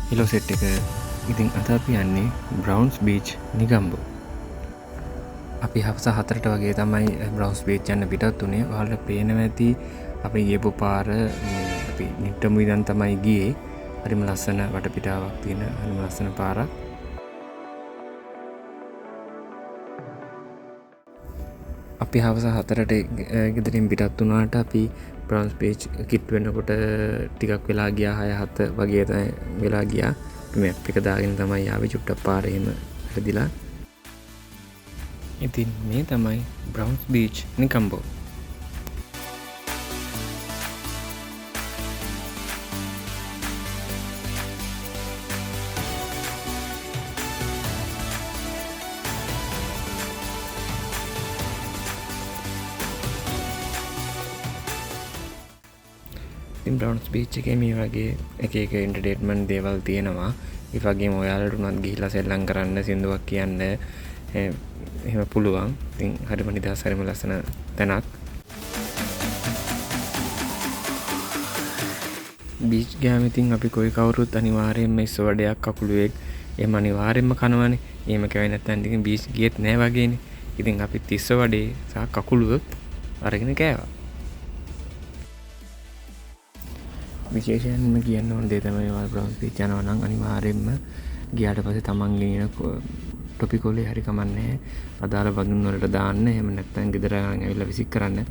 හිලෝ set එක. ඉතින් අද අපි යන්නේ බ්‍රවුන්ස් බීච් නිගම්බෝ. අපි හවස 4ට වගේ තමයි බ්‍රවුන්ස් බීච් යන්න පිටත් උනේ. ඔයාලට පේනවා ඇති අපි ගියපු පාර අපි නිට්ටඹු ඉඳන් තමයි ගියේ. හරිම ලස්සන වටපිටාවක් තියෙන හරිම ලස්සන පාරක්. අපි හවස 4ට ගෙදරින් පිටත් වුණාට අපි බ්‍රවුන්ස් බීච් කිට් වෙනකොට ටිකක් වෙලා ගියා 6-7 වගේ තමයි වෙලා ගියා. මැප් එක දාගෙන තමයි ආවේ චුට්ටක් පාරේ එහෙම වැරදිලා. ඉතින් මේ තමයි බ්‍රවුන්ස් බීච් නිකම්බෝ. ඉතින් බ්‍රවුන්ස් බීච් එකේ මේ වගේ එක එන්ටර්ටේන්මන්ට් දේවල් තියෙනවා. ඒ වගේම ඔයාලට උනත් ගිහිල්ලා සෙල්ලම් කරන්න සින්දුවක් කියන්න එහෙම පුළුවන්. ඉතින් හරිම නිදහස් හරිම ලස්සන තැනක්. බීච් ගියාම ඉතින් අපි කොයි කවුරුත් අනිවාර්යයෙන්ම ඉස්සවඩයක් කකුලුවෙක් එහෙම අනිවාර්යයෙන්ම කනවනේ. එහෙම කැවෙන්නේ නැත්නම් ඉතින් බීච් ගියෙත් නෑ වගේනේ. ඉතින් අපි තිස්සවඩේ සහ කකුලුව අරගෙන කෑවා. විශේෂයෙන්ම කියන්න ඕන දේ තමයි ඔයාලා බ්‍රවුන්ස් බීච් යනවා නම් අනිවාර්යයෙන්ම ගියාට පස්සේ තමන් ගෙනියන ටොපි කොලේ හරි කමන්නේ අදාළ වගුන් වලට දාන්න. එහෙම නැත්නම් ගෙදර ගන්න ඇවිල්ලා විසික් කරන්න.